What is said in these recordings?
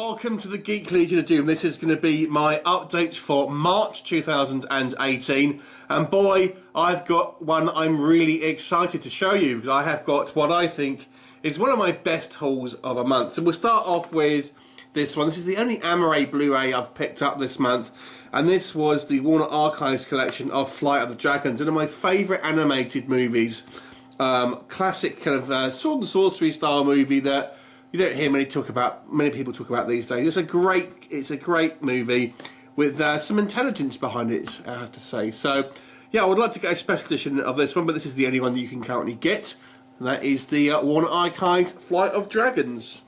welcome to the Geek Legion of Doom. This is going to be my updates for March 2018. And boy, I've got one that I'm really excited to show you, because I have got what I think is one of my best hauls of a month. So we'll start off with this one. This is the only Amaray Blu-ray I've picked up this month. And this was the Warner Archives collection of Flight of the Dragons, one of my favourite animated movies. Classic kind of sword and sorcery style movie that you don't hear many people talk about these days. It's a great movie with some intelligence behind it, I have to say. So, yeah, I would like to get a special edition of this one, but this is the only one that you can currently get. And that is the Warner Archives Flight of Dragons.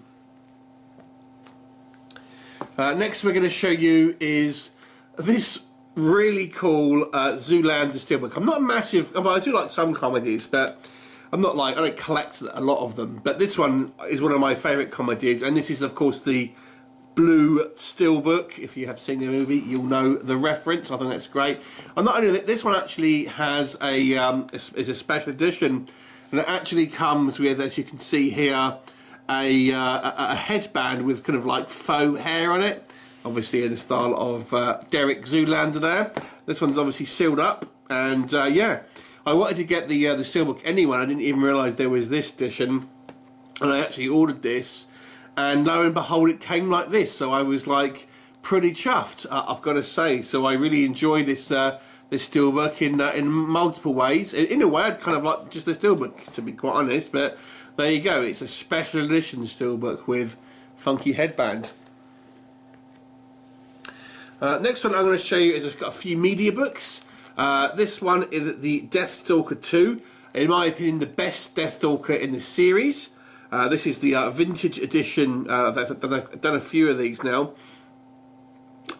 Next we're going to show you is this really cool Zoolander Steelbook. I'm not a massive, well, I do like some comedies, but I don't collect a lot of them, but this one is one of my favourite comedies, and this is, of course, the Blue Steelbook. If you have seen the movie, you'll know the reference. I think that's great. And not only that, this one actually has is a special edition, and it actually comes with, as you can see here, a headband with kind of like faux hair on it, obviously in the style of Derek Zoolander there. This one's obviously sealed up, and yeah. I wanted to get the Steelbook anyway. I didn't even realise there was this edition, and I actually ordered this, and lo and behold, it came like this. So I was like pretty chuffed, I've got to say. So I really enjoy this Steelbook in multiple ways. In a way, I'd kind of like just the Steelbook, to be quite honest. But there you go. It's a special edition Steelbook with funky headband. Next one I'm going to show you is I've got a few Mediabooks. This one is the Deathstalker 2, in my opinion the best Deathstalker in the series. This is the vintage edition. I've done a few of these now.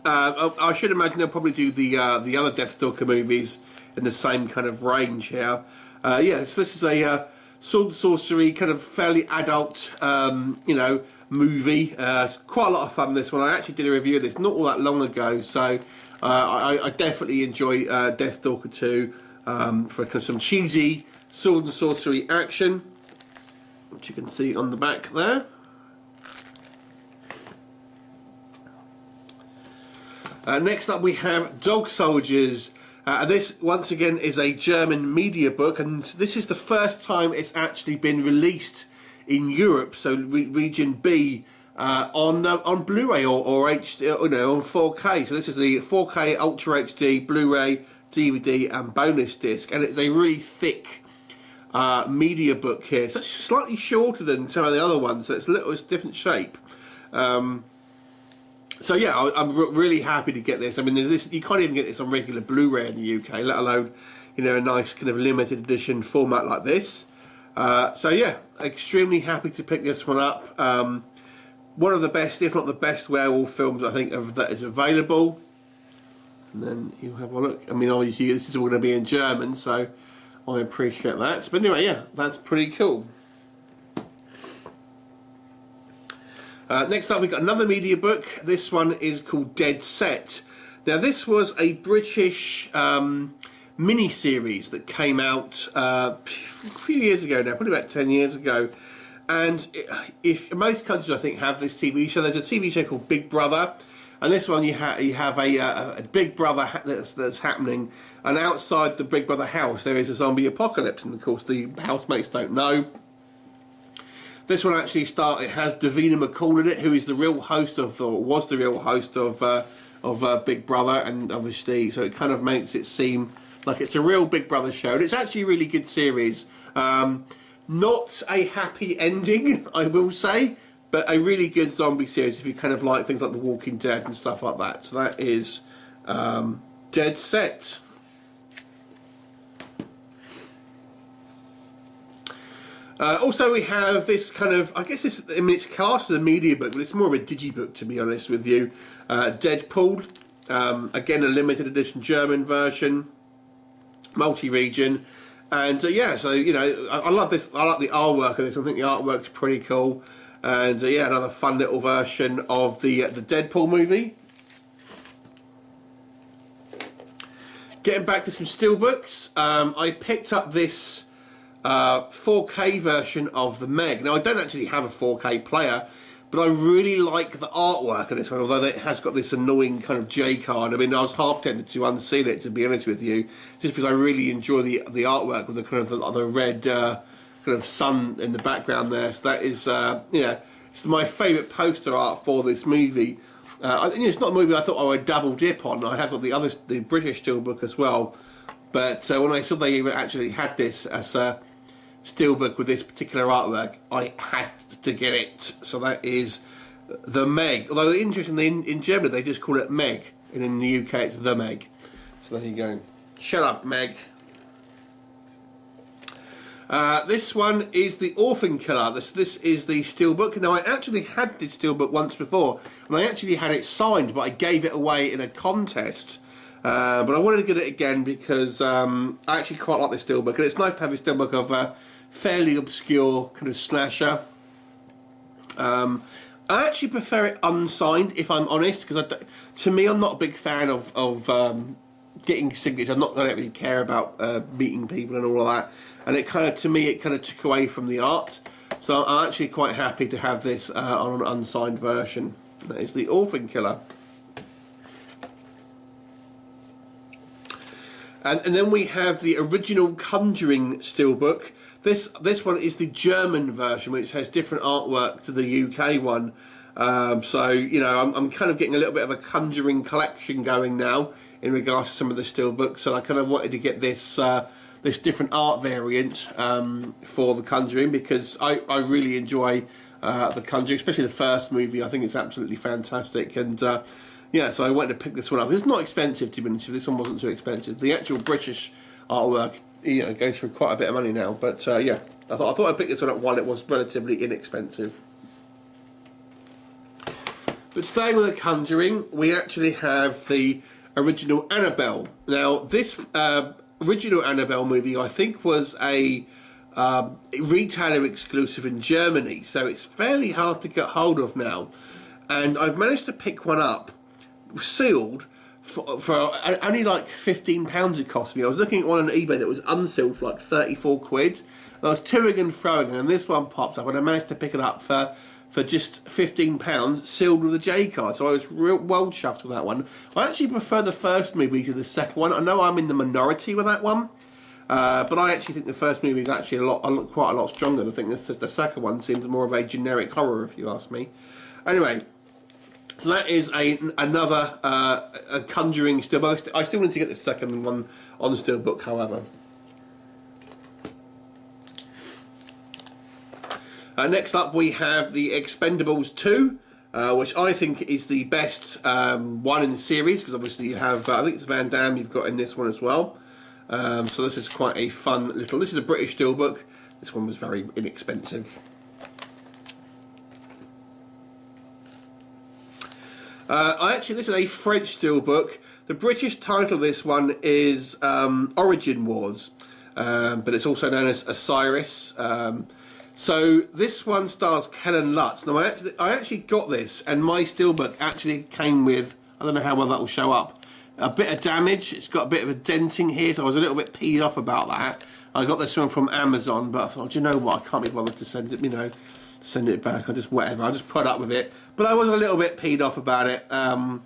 I should imagine they'll probably do the other Deathstalker movies in the same kind of range here. Yeah, so this is a sword and sorcery, kind of fairly adult, movie. Quite a lot of fun, this one. I actually did a review of this not all that long ago, so I definitely enjoy Deathstalker 2 for some cheesy sword and sorcery action, which you can see on the back there. Next up we have Dog Soldiers. This once again is a German Mediabook, and this is the first time it's actually been released in Europe, so region B, on Blu-ray or HD, on 4K. So this is the 4K Ultra HD Blu-ray, DVD, and bonus disc, and it's a really thick media book here. So it's slightly shorter than some of the other ones, so it's a different shape. So yeah, I'm really happy to get this. I mean, you can't even get this on regular Blu-ray in the UK, let alone a nice kind of limited edition format like this. So yeah, extremely happy to pick this one up. One of the best, if not the best, werewolf films I think that is available. And then you have a look. I mean, obviously this is all going to be in German, so I appreciate that. But anyway, yeah, that's pretty cool. Next up, we've got another media book. This one is called Dead Set. Now, this was a British mini-series that came out a few years ago now, probably about 10 years ago. And if most countries, I think, have this TV show, there's a TV show called Big Brother, and this one you have a Big Brother that's happening, and outside the Big Brother house there is a zombie apocalypse, and of course the housemates don't know. This one actually it has Davina McCall in it, who is the real host of, or was the real host of Big Brother, and obviously, so it kind of makes it seem like it's a real Big Brother show. And it's actually a really good series. Not a happy ending, I will say, but a really good zombie series if you kind of like things like The Walking Dead and stuff like that. So that is Dead Set. Also, we have this kind of, it's classed as a media book, but it's more of a digibook, to be honest with you. Deadpool, again a limited edition German version, multi-region, and yeah, so I love this. I like the artwork of this. I think the artwork's pretty cool, and yeah, another fun little version of the Deadpool movie. Getting back to some steelbooks, I picked up this 4K version of the Meg. Now, I don't actually have a 4K player, but I really like the artwork of this one, although it has got this annoying kind of J card. I mean, I was half tempted to unseal it, to be honest with you, just because I really enjoy the artwork with the kind of the red kind of sun in the background there. So that is, yeah, it's my favourite poster art for this movie. It's not a movie I thought I would double dip on. I have got the British Steelbook as well, but when I saw they even actually had this as a Steelbook with this particular artwork, I had to get it. So that is the Meg. Although interestingly, in Germany they just call it Meg, and in the UK it's the Meg. So there you go. Shut up, Meg. This one is the Orphan Killer. This is the Steelbook. Now, I actually had this Steelbook once before, and I actually had it signed, but I gave it away in a contest. But I wanted to get it again because I actually quite like this Steelbook, and it's nice to have a Steelbook of a fairly obscure kind of slasher. I actually prefer it unsigned, if I'm honest, because to me, I'm not a big fan of getting signatures. I don't really care about meeting people and all of that. And it kind of, to me, it kind of took away from the art. So I'm actually quite happy to have this on an unsigned version. That is the Orphan Killer. And then we have the original Conjuring Steelbook. This one is the German version, which has different artwork to the UK one. So, you know, I'm kind of getting a little bit of a Conjuring collection going now in regards to some of the Steelbooks. So I kind of wanted to get this this different art variant for the Conjuring, because I really enjoy the Conjuring, especially the first movie. I think it's absolutely fantastic, and yeah, so I wanted to pick this one up. It's not expensive, to be honest. This one wasn't too expensive. The actual British artwork, you know, goes for quite a bit of money now, but yeah, I thought I'd pick this one up while it was relatively inexpensive. But staying with the Conjuring, we actually have the original Annabelle. Now, this original Annabelle movie, I think, was a retailer exclusive in Germany, so it's fairly hard to get hold of now. And I've managed to pick one up, sealed, for only like £15 it cost me. I was looking at one on eBay that was unsealed for like 34 quid. And I was toing and froing, and this one popped up, and I managed to pick it up for just £15, sealed with a J card. So I was real well chuffed with that one. I actually prefer the first movie to the second one. I know I'm in the minority with that one, but I actually think the first movie is actually quite a lot stronger. I think the second one seems more of a generic horror, if you ask me. Anyway, so that is another a Conjuring Steelbook. I still need to get the second one on the Steelbook, however. Next up, we have the Expendables 2, which I think is the best one in the series, because obviously you have, I think it's Van Damme you've got in this one as well. So this is quite a fun little, this is a British Steelbook. This one was very inexpensive. This is a French Steelbook. The British title of this one is Origin Wars, but it's also known as Osiris. So this one stars Kellen Lutz. Now I actually got this, and my Steelbook actually came with, I don't know how well that will show up, a bit of damage. It's got a bit of a denting here, so I was a little bit peed off about that. I got this one from Amazon, but I thought, do you know what, I can't be bothered to send it, send it back. I just put up with it. But I was a little bit peed off about it. A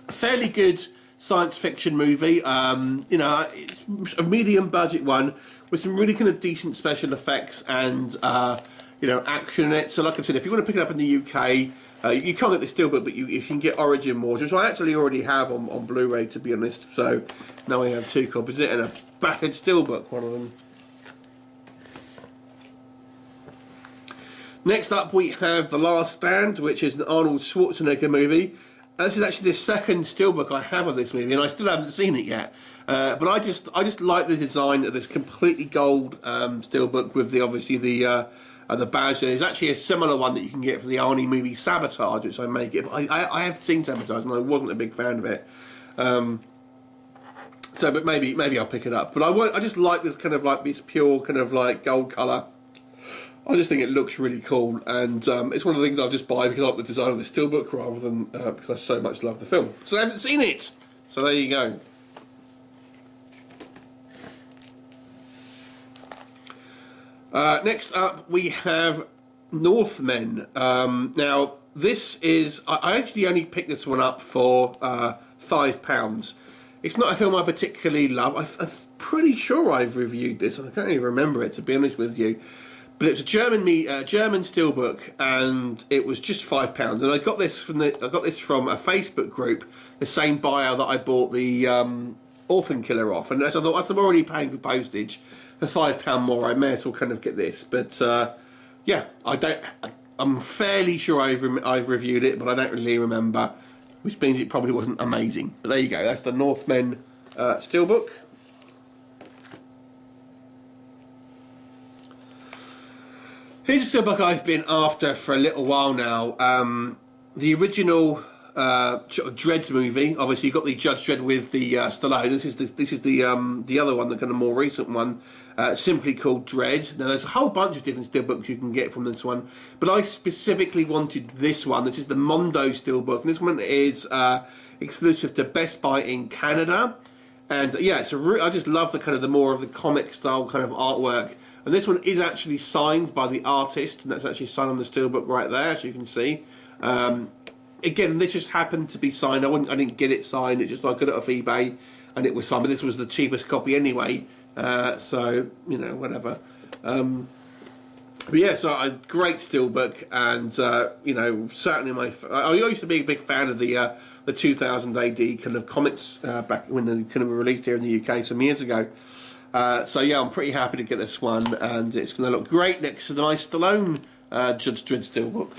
fairly good science fiction movie. It's a medium budget one with some really kind of decent special effects and action in it. So like I said, if you want to pick it up in the UK, you can't get the Steelbook, but you can get Origin Wars, which I actually already have on Blu-ray, to be honest. So now I have two copies of it, and a battered Steelbook, one of them. Next up, we have The Last Stand, which is an Arnold Schwarzenegger movie. This is actually the second Steelbook I have of this movie, and I still haven't seen it yet. But I just like the design of this completely gold Steelbook with obviously the badge. There's actually a similar one that you can get for the Arnie movie Sabotage, which I may get. But I have seen Sabotage, and I wasn't a big fan of it. But maybe I'll pick it up. But I just like this kind of like this pure kind of like gold colour. I just think it looks really cool, and it's one of the things I'll just buy because I like the design of the Steelbook rather than because I so much love the film. So I haven't seen it, so there you go. Next up, we have Northman. Now, this is... I actually only picked this one up for £5. It's not a film I particularly love. I'm pretty sure I've reviewed this, and I can't even remember it, to be honest with you. But it's a German Steelbook, and it was just £5. And I got this from a Facebook group, the same buyer that I bought the Orphan Killer off. And as I thought, as I'm already paying for postage for £5 more, I may as well kind of get this. But yeah, I'm fairly sure I've reviewed it, but I don't really remember, which means it probably wasn't amazing. But there you go. That's the Northman Steelbook. Here's a Steelbook I've been after for a little while now. The original Dredd movie. Obviously, you've got the Judge Dredd with the Stallone. This is the other one, the kind of more recent one, simply called Dredd. Now, there's a whole bunch of different Steelbooks you can get from this one, but I specifically wanted this one. This is the Mondo Steelbook, and this one is exclusive to Best Buy in Canada. And yeah, I just love the kind of the more of the comic style kind of artwork. And this one is actually signed by the artist, and that's actually signed on the Steelbook right there, as you can see. Again, this just happened to be signed. I didn't get it signed. It's just I got it off eBay, and it was signed. But this was the cheapest copy anyway, so you know, whatever. But yeah, so a great Steelbook, and you know, certainly I used to be a big fan of the 2000 AD kind of comics back when they kind of were released here in the UK some years ago. So yeah, I'm pretty happy to get this one, and it's going to look great next to the nice Stallone Judge Dredd Steelbook.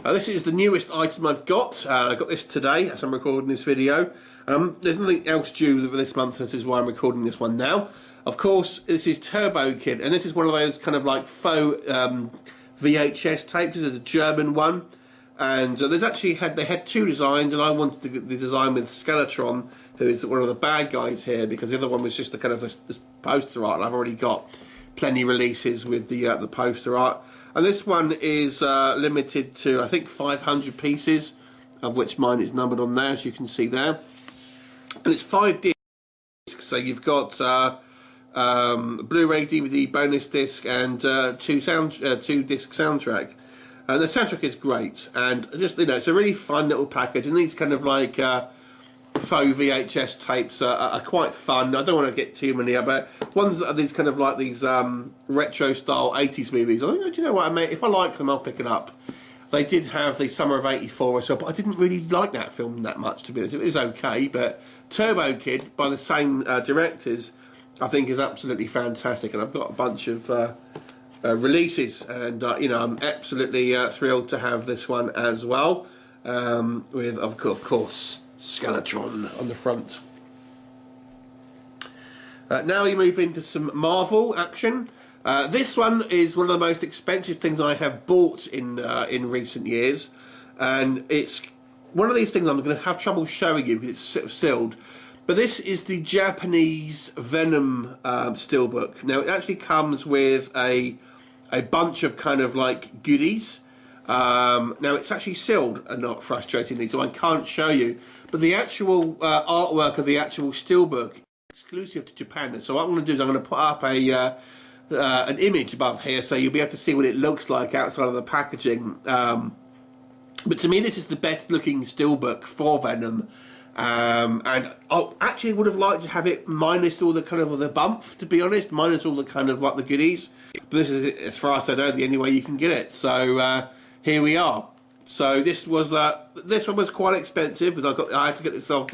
This is the newest item I've got. I got this today as I'm recording this video. There's nothing else due for this month, so this is why I'm recording this one now. Of course, this is Turbo Kid, and this is one of those kind of like faux VHS tapes. This is a German one. And they had two designs, and I wanted the design with Skeletron, who is one of the bad guys here, because the other one was just the kind of the poster art. And I've already got plenty releases with the poster art, and this one is limited to I think 500 pieces, of which mine is numbered on there, as you can see there. And it's 5 discs, so you've got Blu-ray, DVD, bonus disc, and 2 disc soundtrack. And the soundtrack is great, and just, you know, it's a really fun little package, and these kind of like faux VHS tapes are quite fun. I don't want to get too many, but ones that are these kind of like these retro style 80s movies, I think, do you know what, if I like them, I'll pick it up. They did have the Summer of '84 or so, but I didn't really like that film that much, to be honest. It was okay, but Turbo Kid, by the same directors, I think is absolutely fantastic, and I've got a bunch of releases, and you know, I'm absolutely thrilled to have this one as well, with of course Skeletron on the front. Now we move into some Marvel action. This one is one of the most expensive things I have bought in recent years, and it's one of these things I'm going to have trouble showing you because it's sort of sealed. But this is the Japanese Venom Steelbook. Now it actually comes with a bunch of kind of like goodies. Now it's actually sealed, and not frustratingly, so I can't show you. But the actual artwork of the actual Steelbook is exclusive to Japan. So what I'm going to do is I'm going to put up an image above here, so you'll be able to see what it looks like outside of the packaging. But to me, this is the best looking Steelbook for Venom. And I actually would have liked to have it minus all the kind of the bump, to be honest, minus all the kind of like the goodies. But this is, as far as I know, the only way you can get it. So here we are. So this one was quite expensive because I had to get this off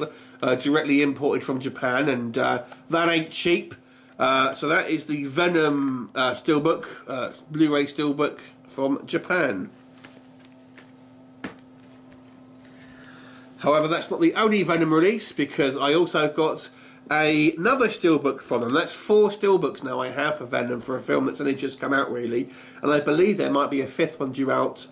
directly imported from Japan, and that ain't cheap. So that is the Venom Steelbook, Blu-ray Steelbook from Japan. However, that's not the only Venom release, because I also got another Steelbook from them. That's 4 Steelbooks now I have for Venom, for a film that's only just come out, really. And I believe there might be a 5th one due out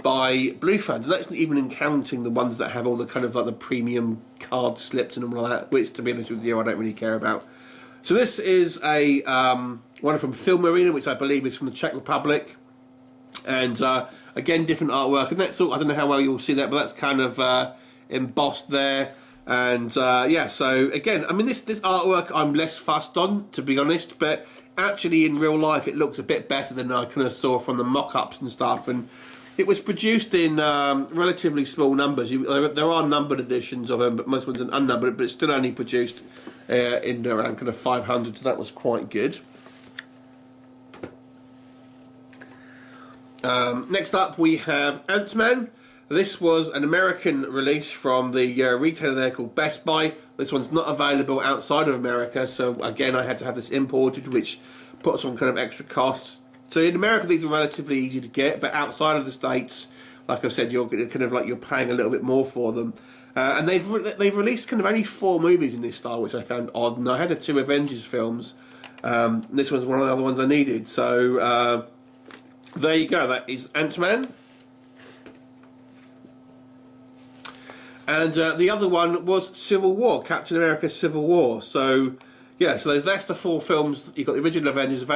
by Blue Fans. And that's not even counting the ones that have all the kind of like the premium card slips and all that, which, to be honest with you, I don't really care about. So this is a one from Film Arena, which I believe is from the Czech Republic. And again, different artwork, and that's all. I don't know how well you'll see that, but that's kind of embossed there. And yeah, so again, I mean, this artwork I'm less fussed on, to be honest, but actually in real life it looks a bit better than I kind of saw from the mock-ups and stuff. And it was produced in relatively small numbers. There are numbered editions of them, but most ones are unnumbered, but it's still only produced in around kind of 500, so that was quite good. Next up we have Ant-Man. This was an American release from the retailer there called Best Buy. This one's not available outside of America, so again I had to have this imported, which puts on kind of extra costs. So in America these are relatively easy to get, but outside of the States, like I've said, you're kind of like you're paying a little bit more for them. And they've released kind of only 4 movies in this style, which I found odd. And I had the 2 Avengers films. This one's one of the other ones I needed. So there you go. That is Ant-Man. And the other one was Civil War, Captain America Civil War. So yeah, so that's the 4 films. You've got the original Avengers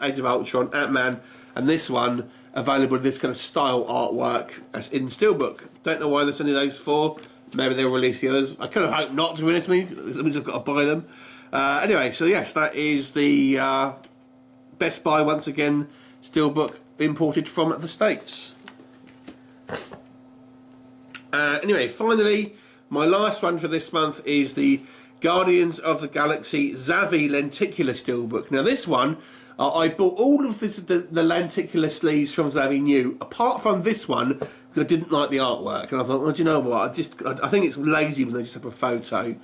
Age of Ultron, Ant-Man, and this one available in this kind of style artwork as in Steelbook. Don't know why there's only those 4. Maybe they'll release the others. I kind of hope not, to be honest with me. That means I've got to buy them. Anyway, so yes, that is the Best Buy, once again, Steelbook imported from the States. Anyway, finally, my last one for this month is the Guardians of the Galaxy Xavi Lenticular Steelbook. Now this one, I bought all of the lenticular sleeves from Xavi New, apart from this one, because I didn't like the artwork. And I thought, well, do you know what, I think it's lazy when they just have a photo.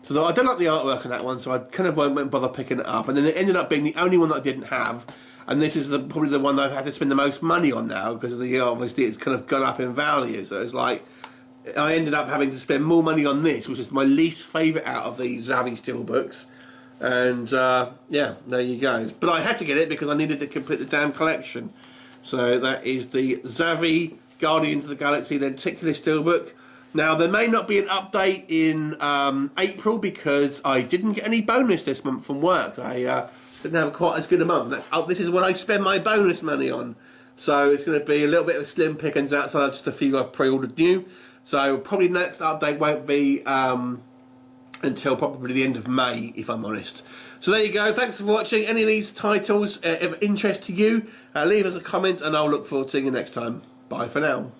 So I don't like the artwork on that one, so I kind of won't bother picking it up. And then it ended up being the only one that I didn't have. And this is probably the one that I've had to spend the most money on now, because obviously it's kind of gone up in value. So it's like, I ended up having to spend more money on this, which is my least favourite out of the Xavi Steelbooks. And yeah, there you go. But I had to get it because I needed to complete the damn collection. So that is the Xavi Guardians of the Galaxy Lenticular Steelbook. Now, there may not be an update in April because I didn't get any bonus this month from work. I didn't have quite as good a month. This is what I spend my bonus money on. So it's going to be a little bit of a slim pickings outside of just a few I've pre-ordered new. So probably next update won't be until probably the end of May, if I'm honest. So there you go. Thanks for watching. Any of these titles of interest to you, leave us a comment and I'll look forward to seeing you next time. Bye for now.